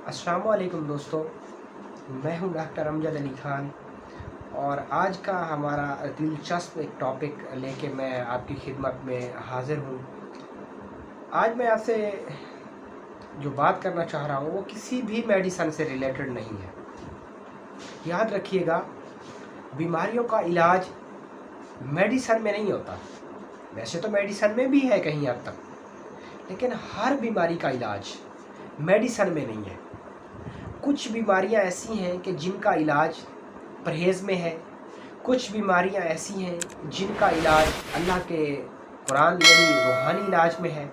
अस्सलाम वालेकुम दोस्तों, मैं हूं डॉक्टर अमजद अली ख़ान और आज का हमारा दिलचस्प एक टॉपिक लेके मैं आपकी खिदमत में हाज़िर हूं। आज मैं आपसे जो बात करना चाह रहा हूं वो किसी भी मेडिसन से रिलेटेड नहीं है। याद रखिएगा, बीमारियों का इलाज मेडिसन में नहीं होता। वैसे तो मेडिसन में भी है कहीं हद तक, लेकिन हर बीमारी का इलाज मेडिसन में नहीं है। कुछ बीमारियां ऐसी हैं कि जिनका इलाज परहेज़ में है, कुछ बीमारियां ऐसी हैं जिनका इलाज अल्लाह के कुरान यानी रूहानी इलाज में है,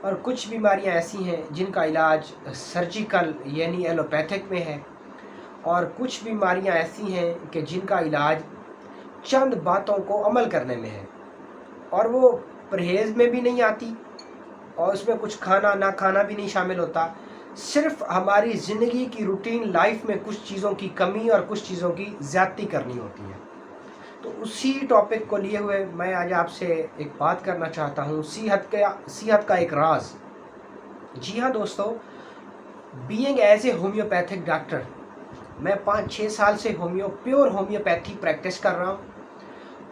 और कुछ बीमारियां ऐसी हैं जिनका इलाज सर्जिकल यानी एलोपैथिक में है, और कुछ बीमारियां ऐसी हैं कि जिनका इलाज चंद बातों को अमल करने में है, और वो परहेज़ में भी नहीं आती और उसमें कुछ खाना ना खाना भी नहीं शामिल होता। सिर्फ हमारी ज़िंदगी की रूटीन लाइफ में कुछ चीज़ों की कमी और कुछ चीज़ों की ज़्यादती करनी होती है। तो उसी टॉपिक को लिए हुए मैं आज आपसे एक बात करना चाहता हूँ, सेहत का एक राज। जी हाँ दोस्तों, being as a homeopathic doctor, मैं 5-6 साल से प्योर होम्योपैथी प्रैक्टिस कर रहा हूँ,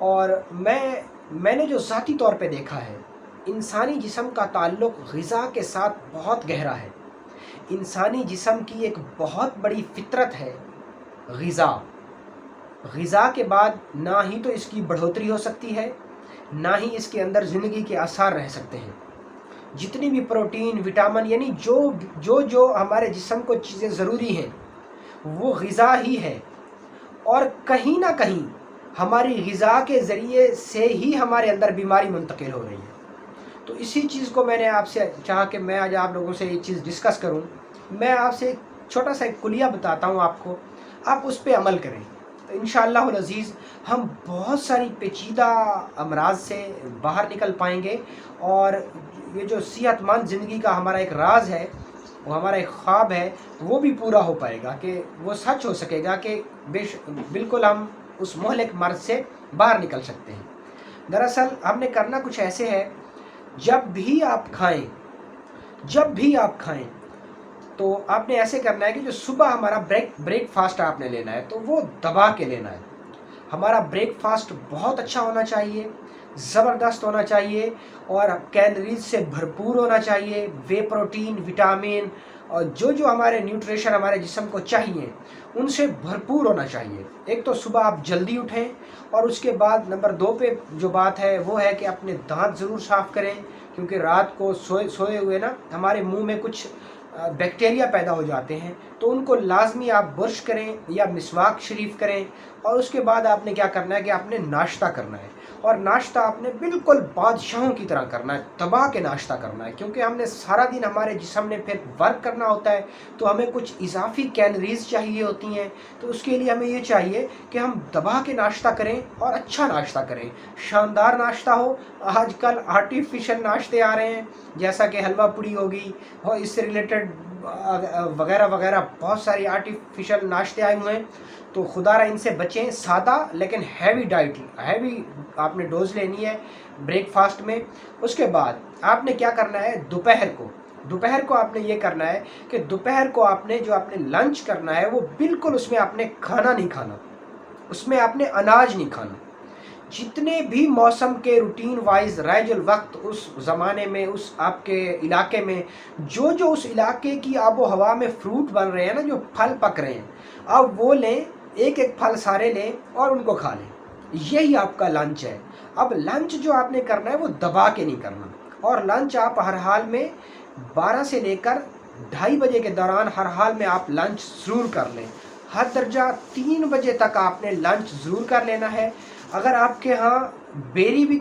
और मैंने जो ज़ाती तौर पे देखा है, इंसानी जिस्म का ताल्लुक़ ग़िज़ा के साथ बहुत गहरा है। इंसानी जिस्म की एक बहुत बड़ी फितरत है ग़िज़ा के बाद ना ही तो इसकी बढ़ोतरी हो सकती है, ना ही इसके अंदर ज़िंदगी के आसार रह सकते हैं। जितनी भी प्रोटीन, विटामिन यानी जो हमारे जिस्म को चीज़ें ज़रूरी हैं वो ग़िज़ा ही है, और कहीं ना कहीं हमारी ग़िज़ा के ज़रिए से ही हमारे अंदर बीमारी मुंतकिल हो रही है। तो इसी चीज़ को मैंने आपसे चाहा कि मैं आज आप लोगों से ये चीज़ डिस्कस करूं। मैं आपसे एक छोटा सा एक कुलिया बताता हूं आपको, आप उस पर अमल करें तो इंशाअल्लाहुल अज़ीज़ हम बहुत सारी पेचीदा अमराज से बाहर निकल पाएंगे, और ये जो सेहतमंद ज़िंदगी का हमारा एक राज है, वो हमारा एक ख्वाब है, वो भी पूरा हो पाएगा, कि वो सच हो सकेगा कि बिल्कुल हम उस मोहलिक मर्ज़ से बाहर निकल सकते हैं। दरअसल हमने करना कुछ ऐसे है, जब भी आप खाएं तो आपने ऐसे करना है कि जो सुबह हमारा ब्रेकफास्ट आपने लेना है तो वो दबा के लेना है। हमारा ब्रेकफास्ट बहुत अच्छा होना चाहिए, ज़बरदस्त होना चाहिए, और कैलोरीज से भरपूर होना चाहिए। वे प्रोटीन, विटामिन और जो हमारे न्यूट्रिशन हमारे जिस्म को चाहिए उनसे भरपूर होना चाहिए। एक तो सुबह आप जल्दी उठें, और उसके बाद नंबर 2 पे जो बात है वो है कि अपने दांत ज़रूर साफ़ करें, क्योंकि रात को सोए हुए ना हमारे मुंह में कुछ बैक्टीरिया पैदा हो जाते हैं, तो उनको लाजमी आप ब्रश करें या मिसवाक शरीफ करें। और उसके बाद आपने क्या करना है कि आपने नाश्ता करना है, और नाश्ता आपने बिल्कुल बादशाहों की तरह करना है, दबा के नाश्ता करना है, क्योंकि हमने सारा दिन हमारे जिस्म ने फिर वर्क करना होता है, तो हमें कुछ इजाफी कैलोरीज चाहिए होती हैं। तो उसके लिए हमें ये चाहिए कि हम दबा के नाश्ता करें और अच्छा नाश्ता करें, शानदार नाश्ता हो। आजकल आर्टिफिशियल नाश्ते आ रहे हैं, जैसा कि हलवा पूड़ी होगी और इससे रिलेटेड वगैरह वगैरह बहुत सारी आर्टिफिशियल नाश्ते आए हुए हैं, तो खुदारा इनसे बचें। सादा लेकिन हैवी डाइट, हैवी आपने डोज लेनी है ब्रेकफास्ट में। उसके बाद आपने क्या करना है, दोपहर को आपने ये करना है कि दोपहर को आपने जो आपने लंच करना है वो बिल्कुल उसमें आपने खाना नहीं खाना, उसमें आपने अनाज नहीं खाना। जितने भी मौसम के रूटीन वाइज राइजुल वक्त उस ज़माने में उस आपके इलाके में जो उस इलाके की आबो हवा में फ्रूट बन रहे हैं ना, जो फल पक रहे हैं, अब वो लें, एक एक फल सारे लें और उनको खा लें। यही आपका लंच है। अब लंच जो आपने करना है वो दबा के नहीं करना, और लंच आप हर हाल में 12 से लेकर 2:30 बजे के दौरान हर हाल में आप लंच ज़रूर कर लें। हर दर्जा 3 बजे तक आपने लंच ज़रूर कर लेना है। अगर आपके यहाँ बेरी भी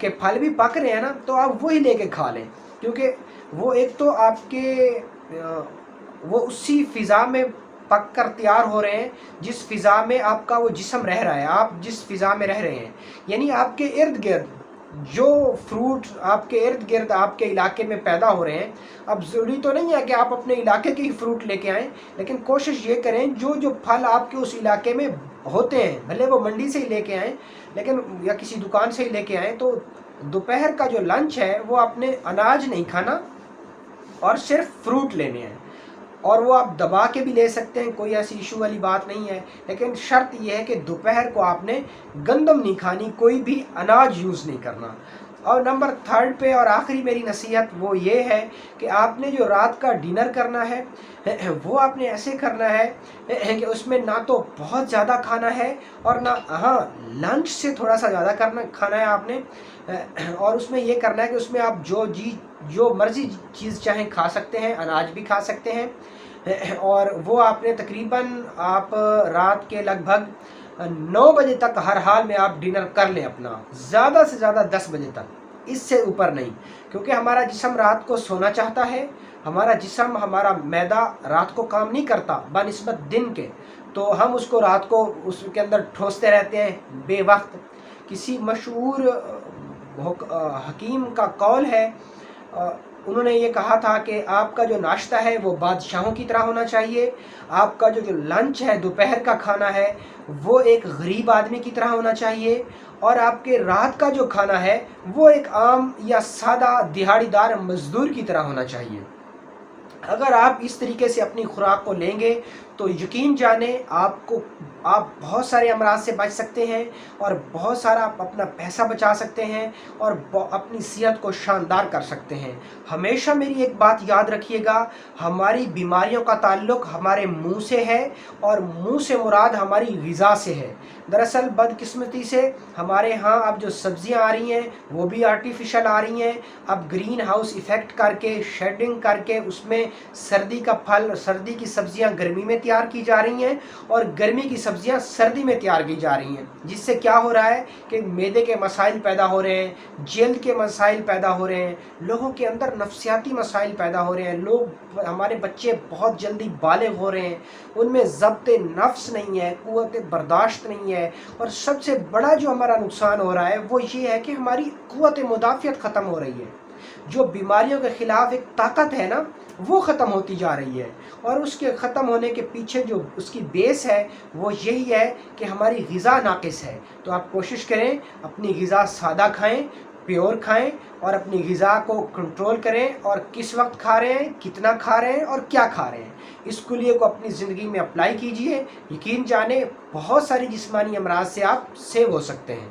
के फल भी पक रहे हैं ना, तो आप वही लेके खा लें, क्योंकि वो एक तो आपके वो उसी फ़िज़ा में पक कर तैयार हो रहे हैं जिस फ़िज़ा में आपका वो जिस्म रह रहा है, आप जिस फ़िज़ा में रह रहे हैं। यानी आपके इर्द गिर्द जो फ्रूट आपके इर्द गिर्द आपके इलाके में पैदा हो रहे हैं, अब ज़रूरी तो नहीं है कि आप अपने इलाके के ही फ्रूट लेके आएँ, लेकिन कोशिश ये करें जो फल आपके उस इलाके में होते हैं, भले वो मंडी से ही लेके आएँ, लेकिन या किसी दुकान से ही लेके आएँ। तो दोपहर का जो लंच है वो आपने अनाज नहीं खाना और सिर्फ फ्रूट लेने हैं। اور وہ آپ دبا کے بھی لے سکتے ہیں، کوئی ایسی ایشو والی بات نہیں ہے، لیکن شرط یہ ہے کہ دوپہر کو آپ نے گندم نہیں کھانی، کوئی بھی اناج یوز نہیں کرنا۔ اور نمبر 3 پہ اور آخری میری نصیحت وہ یہ ہے کہ آپ نے جو رات کا ڈنر کرنا ہے وہ آپ نے ایسے کرنا ہے کہ اس میں نہ تو بہت زیادہ کھانا ہے اور نہ، ہاں لنچ سے تھوڑا سا زیادہ کھانا ہے آپ نے، اور اس میں یہ کرنا ہے کہ اس میں آپ جو مرضی چیز چاہیں کھا سکتے ہیں، اناج بھی کھا سکتے ہیں، اور وہ آپ نے تقریباً آپ رات کے لگ بھگ 9 بجے تک ہر حال میں آپ ڈنر کر لیں اپنا، زیادہ سے زیادہ 10 بجے تک، اس سے اوپر نہیں، کیونکہ ہمارا جسم رات کو سونا چاہتا ہے، ہمارا جسم، ہمارا معدہ رات کو کام نہیں کرتا بنسبت دن کے، تو ہم اس کو رات کو اس کے اندر ٹھوستے رہتے ہیں بے وقت۔ کسی مشہور حکیم کا قول ہے، انہوں نے یہ کہا تھا کہ آپ کا جو ناشتہ ہے وہ بادشاہوں کی طرح ہونا چاہیے، آپ کا جو لنچ ہے، دوپہر کا کھانا ہے، وہ ایک غریب آدمی کی طرح ہونا چاہیے، اور آپ کے رات کا جو کھانا ہے وہ ایک عام یا سادہ دہاڑی دار مزدور کی طرح ہونا چاہیے۔ اگر آپ اس طریقے سے اپنی خوراک کو لیں گے تو یقین جانیں آپ بہت سارے امراض سے بچ سکتے ہیں، اور بہت سارا اپنا پیسہ بچا سکتے ہیں، اور اپنی صحت کو شاندار کر سکتے ہیں۔ ہمیشہ میری ایک بات یاد رکھیے گا، ہماری بیماریوں کا تعلق ہمارے منہ سے ہے، اور منہ سے مراد ہماری غذا سے ہے۔ دراصل بدقسمتی سے ہمارے ہاں اب جو سبزیاں آ رہی ہیں وہ بھی آرٹیفیشل آ رہی ہیں، اب گرین ہاؤس ایفیکٹ کر کے، شیڈنگ کر کے اس میں سردی کا پھل، سردی کی سبزیاں گرمی میں تیار کی جا رہی ہیں، اور گرمی کی سبزیاں سردی میں تیار کی جا رہی ہیں، جس سے کیا ہو رہا ہے کہ معدے کے مسائل پیدا ہو رہے ہیں، جلد کے مسائل پیدا ہو رہے ہیں، لوگوں کے اندر نفسیاتی مسائل پیدا ہو رہے ہیں، ہمارے بچے بہت جلدی بالغ ہو رہے ہیں، ان میں ضبط نفس نہیں ہے، قوت برداشت نہیں ہے، اور سب سے بڑا جو ہمارا نقصان ہو رہا ہے وہ یہ ہے کہ ہماری قوت مدافعت ختم ہو رہی ہے، جو بیماریوں کے خلاف ایک طاقت ہے نا وہ ختم ہوتی جا رہی ہے، اور اس کے ختم ہونے کے پیچھے جو اس کی بیس ہے وہ یہی ہے کہ ہماری غذا ناقص ہے۔ تو آپ کوشش کریں اپنی غذا سادہ کھائیں، پیور کھائیں، اور اپنی غذا کو کنٹرول کریں، اور کس وقت کھا رہے ہیں، کتنا کھا رہے ہیں، اور کیا کھا رہے ہیں، اس کلیے کو اپنی زندگی میں اپلائی کیجئے، یقین جانیں بہت ساری جسمانی امراض سے آپ سیو ہو سکتے ہیں۔